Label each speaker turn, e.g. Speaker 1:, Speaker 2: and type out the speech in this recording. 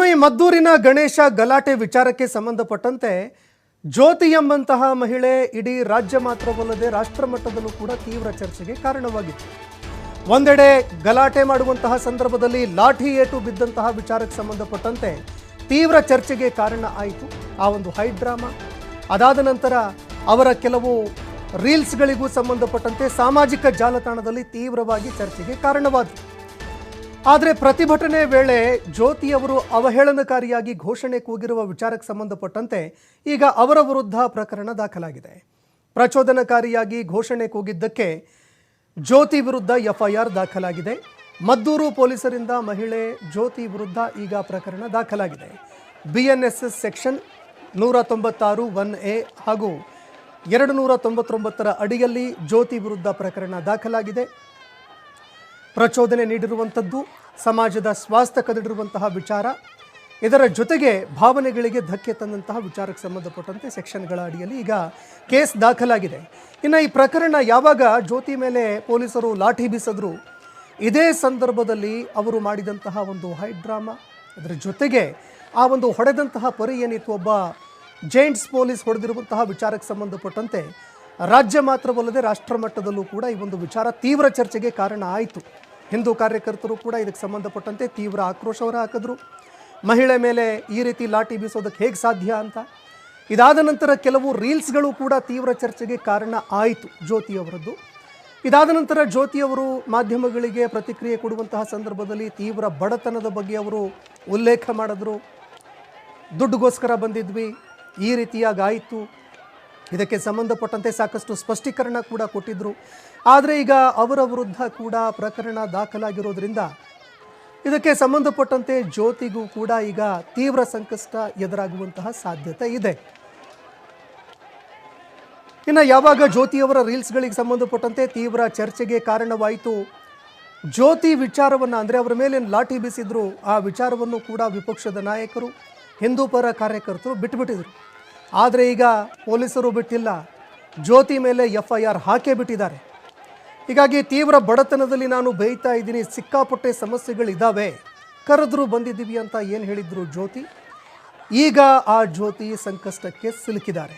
Speaker 1: ಈ ಮದ್ದೂರಿನ ಗಣೇಶ ಗಲಾಟೆ ವಿಚಾರಕ್ಕೆ ಸಂಬಂಧಪಟ್ಟಂತೆ ಜ್ಯೋತಿ ಎಂಬಂತಹ ಮಹಿಳೆ ಇಡೀ ರಾಜ್ಯ ಮಾತ್ರವಲ್ಲದೆ ರಾಷ್ಟ್ರ ಮಟ್ಟದಲ್ಲೂ ಕೂಡ ತೀವ್ರ ಚರ್ಚೆಗೆ ಕಾರಣವಾಗಿತ್ತು. ಒಂದೆಡೆ ಗಲಾಟೆ ಮಾಡುವಂತಹ ಸಂದರ್ಭದಲ್ಲಿ ಲಾಠಿ ಏಟು ಬಿದ್ದಂತಹ ವಿಚಾರಕ್ಕೆ ಸಂಬಂಧಪಟ್ಟಂತೆ ತೀವ್ರ ಚರ್ಚೆಗೆ ಕಾರಣ ಆಯಿತು ಆ ಒಂದು ಹೈ ಡ್ರಾಮಾ. ಅದಾದ ನಂತರ ಅವರ ಕೆಲವು ರೀಲ್ಸ್ಗಳಿಗೂ ಸಂಬಂಧಪಟ್ಟಂತೆ ಸಾಮಾಜಿಕ ಜಾಲತಾಣದಲ್ಲಿ ತೀವ್ರವಾಗಿ ಚರ್ಚೆಗೆ ಕಾರಣವಾಯಿತು. ಆದರೆ ಪ್ರತಿಭಟನೆ ವೇಳೆ ಜ್ಯೋತಿಯವರು ಅವಹೇಳನಕಾರಿಯಾಗಿ ಘೋಷಣೆ ಕೂಗಿರುವ ವಿಚಾರಕ್ಕೆ ಸಂಬಂಧಪಟ್ಟಂತೆ ಈಗ ಅವರ ವಿರುದ್ಧ ಪ್ರಕರಣ ದಾಖಲಾಗಿದೆ. ಪ್ರಚೋದನಕಾರಿಯಾಗಿ ಘೋಷಣೆ ಕೂಗಿದ್ದಕ್ಕೆ ಜ್ಯೋತಿ ವಿರುದ್ಧ ಎಫ್ಐಆರ್ ದಾಖಲಾಗಿದೆ. ಮದ್ದೂರು ಪೊಲೀಸರಿಂದ ಮಹಿಳೆ ಜ್ಯೋತಿ ವಿರುದ್ಧ ಈಗ ಪ್ರಕರಣ ದಾಖಲಾಗಿದೆ. BNSS ಸೆಕ್ಷನ್ 196(1)A ಹಾಗೂ 299 ಅಡಿಯಲ್ಲಿ ಜ್ಯೋತಿ ವಿರುದ್ಧ ಪ್ರಕರಣ ದಾಖಲಾಗಿದೆ. ಪ್ರಚೋದನೆ ನೀಡಿರುವಂಥದ್ದು, ಸಮಾಜದ ಸ್ವಾಸ್ಥ್ಯ ಕದಡಿರುವಂತಹ ವಿಚಾರ, ಇದರ ಜೊತೆಗೆ ಭಾವನೆಗಳಿಗೆ ಧಕ್ಕೆ ತಂದಂತಹ ವಿಚಾರಕ್ಕೆ ಸಂಬಂಧಪಟ್ಟಂತೆ ಸೆಕ್ಷನ್ಗಳ ಅಡಿಯಲ್ಲಿ ಈಗ ಕೇಸ್ ದಾಖಲಾಗಿದೆ. ಇನ್ನು ಈ ಪ್ರಕರಣ ಯಾವಾಗ ಜ್ಯೋತಿ ಮೇಲೆ ಪೊಲೀಸರು ಲಾಠಿ ಬೀಸಿದ್ರು, ಇದೇ ಸಂದರ್ಭದಲ್ಲಿ ಅವರು ಮಾಡಿದಂತಹ ಒಂದು ಹೈ ಡ್ರಾಮಾ, ಅದರ ಜೊತೆಗೆ ಆ ಒಂದು ಹೊಡೆದಂತಹ ಪರಿ ಏನಿತ್ತು, ಒಬ್ಬ ಜೈಂಟ್ಸ್ ಪೊಲೀಸ್ ಹೊಡೆದಿರುವಂತಹ ವಿಚಾರಕ್ಕೆ ಸಂಬಂಧಪಟ್ಟಂತೆ ರಾಜ್ಯ ಮಾತ್ರವಲ್ಲದೆ ರಾಷ್ಟ್ರ ಮಟ್ಟದಲ್ಲೂ ಕೂಡ ಈ ಒಂದು ವಿಚಾರ ತೀವ್ರ ಚರ್ಚೆಗೆ ಕಾರಣ ಆಯಿತು. ಹಿಂದೂ ಕಾರ್ಯಕರ್ತರು ಕೂಡ ಇದಕ್ಕೆ ಸಂಬಂಧಪಟ್ಟಂತೆ ತೀವ್ರ ಆಕ್ರೋಶ ಹೊರ ಹಾಕಿದ್ರು. ಮಹಿಳೆ ಮೇಲೆ ಈ ರೀತಿ ಲಾಠಿ ಬೀಸೋದಕ್ಕೆ ಹೇಗೆ ಸಾಧ್ಯ ಅಂತ. ಇದಾದ ನಂತರ ಕೆಲವು ರೀಲ್ಸ್ಗಳು ಕೂಡ ತೀವ್ರ ಚರ್ಚೆಗೆ ಕಾರಣ ಆಯಿತು ಜ್ಯೋತಿಯವರದ್ದು. ಇದಾದ ನಂತರ ಜ್ಯೋತಿಯವರು ಮಾಧ್ಯಮಗಳಿಗೆ ಪ್ರತಿಕ್ರಿಯೆ ಕೊಡುವಂತಹ ಸಂದರ್ಭದಲ್ಲಿ ತೀವ್ರ ಬಡತನದ ಬಗ್ಗೆ ಅವರು ಉಲ್ಲೇಖ ಮಾಡಿದ್ರು. ದುಡ್ಡುಗೋಸ್ಕರ ಬಂದಿದ್ವಿ, ಈ ರೀತಿಯಾಗಾಯಿತು, ಇದಕ್ಕೆ ಸಂಬಂಧಪಟ್ಟಂತೆ ಸಾಕಷ್ಟು ಸ್ಪಷ್ಟೀಕರಣ ಕೂಡ ಕೊಟ್ಟಿದ್ದರು. ಆದರೆ ಈಗ ಅವರ ವಿರುದ್ಧ ಕೂಡ ಪ್ರಕರಣ ದಾಖಲಾಗಿರೋದ್ರಿಂದ ಇದಕ್ಕೆ ಸಂಬಂಧಪಟ್ಟಂತೆ ಜ್ಯೋತಿಗೂ ಕೂಡ ಈಗ ತೀವ್ರ ಸಂಕಷ್ಟ ಎದುರಾಗುವಂತಹ ಸಾಧ್ಯತೆ ಇದೆ. ಇನ್ನು ಯಾವಾಗ ಜ್ಯೋತಿಯವರ ರೀಲ್ಸ್ಗಳಿಗೆ ಸಂಬಂಧಪಟ್ಟಂತೆ ತೀವ್ರ ಚರ್ಚೆಗೆ ಕಾರಣವಾಯಿತು, ಜ್ಯೋತಿ ವಿಚಾರವನ್ನು ಅಂದರೆ ಅವರ ಮೇಲೆ ಲಾಠಿ ಬೀಸಿದ್ರು, ಆ ವಿಚಾರವನ್ನು ಕೂಡ ವಿಪಕ್ಷದ ನಾಯಕರು, ಹಿಂದೂ ಪರ ಕಾರ್ಯಕರ್ತರು ಬಿಟ್ಟುಬಿಟ್ಟಿದ್ರು. ಆದರೆ ಈಗ ಪೊಲೀಸರು ಬಿಟ್ಟಿಲ್ಲ, ಜ್ಯೋತಿ ಮೇಲೆ FIR ಹಾಕೇ ಬಿಟ್ಟಿದ್ದಾರೆ. ಹೀಗಾಗಿ ತೀವ್ರ ಬಡತನದಲ್ಲಿ ನಾನು ಬೇಯ್ತಾ ಇದ್ದೀನಿ, ಸಿಕ್ಕಾಪಟ್ಟೆ ಸಮಸ್ಯೆಗಳಿದ್ದಾವೆ, ಕರೆದ್ರು ಬಂದಿದ್ದೀವಿ ಅಂತ ಏನು ಹೇಳಿದ್ರು ಜ್ಯೋತಿ, ಈಗ ಆ ಜ್ಯೋತಿ ಸಂಕಷ್ಟಕ್ಕೆ ಸಿಲುಕಿದ್ದಾರೆ.